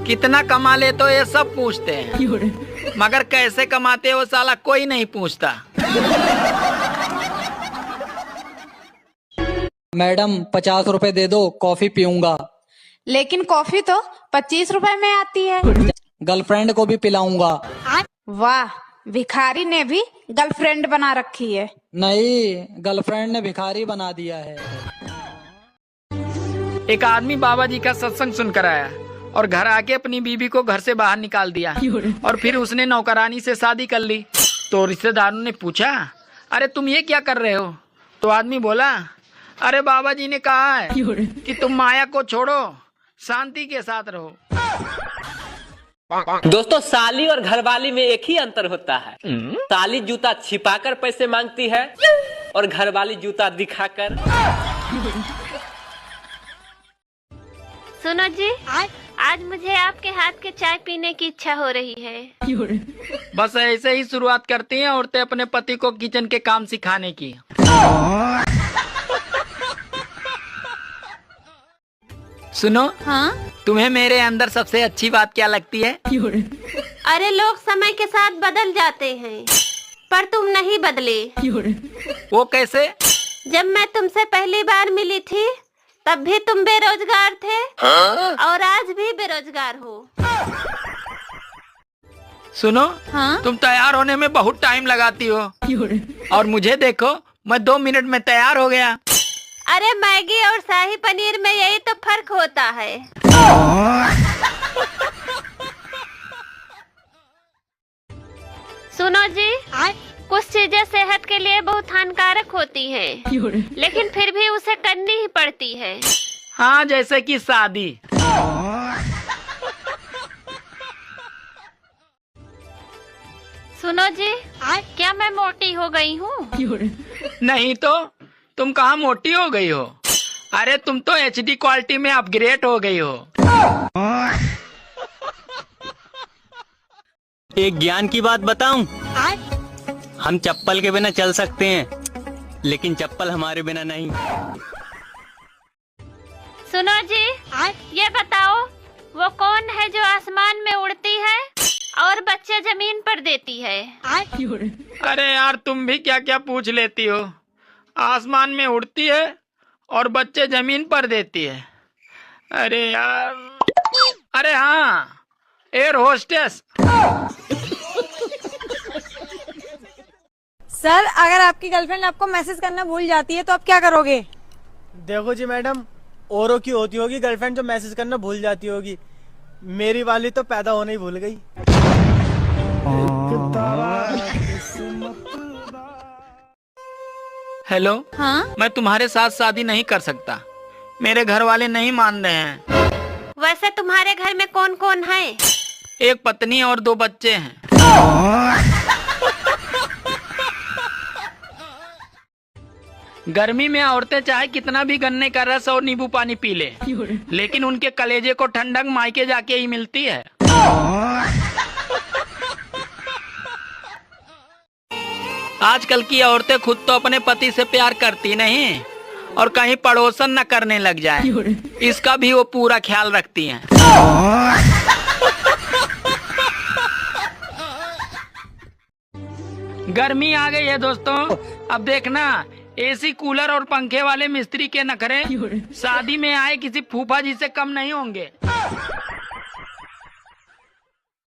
कितना कमा ले तो ये सब पूछते हैं, मगर कैसे कमाते हो साला कोई नहीं पूछता। मैडम 50 रुपए दे दो, कॉफी पीऊंगा। लेकिन कॉफी तो 25 रुपए में आती है। गर्लफ्रेंड को भी पिलाऊंगा। वाह, भिखारी ने भी गर्लफ्रेंड बना रखी है। नहीं, गर्लफ्रेंड ने भिखारी बना दिया है। एक आदमी बाबा जी का सत्संग सुनकर आया और घर आके अपनी बीबी को घर से बाहर निकाल दिया और फिर उसने नौकरानी से शादी कर ली। तो रिश्तेदारों ने पूछा, अरे तुम ये क्या कर रहे हो? तो आदमी बोला, अरे बाबा जी ने कहा है कि तुम माया को छोड़ो, शांति के साथ रहो। दोस्तों, साली और घरवाली में एक ही अंतर होता है। साली जूता छिपाकर पैसे मांगती है और घरवाली जूता दिखाकर। सुनो जी, आज मुझे आपके हाथ के चाय पीने की इच्छा हो रही है। बस ऐसे ही शुरुआत करती हैं औरतें अपने पति को किचन के काम सिखाने की। सुनो, हाँ? तुम्हें मेरे अंदर सबसे अच्छी बात क्या लगती है? अरे लोग समय के साथ बदल जाते हैं, पर तुम नहीं बदले। वो कैसे? जब मैं तुमसे पहली बार मिली थी तब भी तुम बेरोजगार थे, हाँ? और आज भी बेरोजगार हो। सुनो, हाँ? तुम तैयार होने में बहुत टाइम लगाती हो और मुझे देखो, मैं 2 मिनट में तैयार हो गया। अरे मैगी और शाही पनीर में यही तो फर्क होता है। सुनो जी, कुछ चीजें सेहत के लिए बहुत हानिकारक होती हैं, लेकिन फिर भी उसे करनी ही पड़ती है। हाँ, जैसे कि शादी। सुनो जी, क्या मैं मोटी हो गई हूँ? नहीं तो, तुम कहाँ मोटी हो गई हो? अरे तुम तो HD क्वालिटी में अपग्रेड हो गई हो। एक ज्ञान की बात बताऊं? हम चप्पल के बिना चल सकते हैं, लेकिन चप्पल हमारे बिना नहीं। सुनो जी, ये बताओ, वो कौन है जो आसमान में उड़ती है और बच्चे जमीन पर देती है? अरे यार, तुम भी क्या क्या पूछ लेती हो। आसमान में उड़ती है और बच्चे जमीन पर देती है। अरे यार, अरे हाँ, एयर होस्टेस। सर, अगर आपकी गर्लफ्रेंड आपको मैसेज करना भूल जाती है तो आप क्या करोगे? देखो जी मैडम, औरों की होती होगी गर्लफ्रेंड जो मैसेज करना भूल जाती होगी, मेरी वाली तो पैदा होने ही भूल गई। हेलो, हाँ? मैं तुम्हारे साथ शादी नहीं कर सकता, मेरे घर वाले नहीं मान रहे हैं। वैसे तुम्हारे घर में कौन कौन है? एक पत्नी और 2 बच्चे हैं। गर्मी में औरतें चाहे कितना भी गन्ने का रस और नींबू पानी पी ले, लेकिन उनके कलेजे को ठंडक मायके जाके ही मिलती है। आजकल की औरतें खुद तो अपने पति से प्यार करती नहीं और कहीं पड़ोसन न करने लग जाए, इसका भी वो पूरा ख्याल रखती हैं। गर्मी आ गई है दोस्तों, अब देखना AC, कूलर और पंखे वाले मिस्त्री के नखरे शादी में आए किसी फूफा जी से कम नहीं होंगे।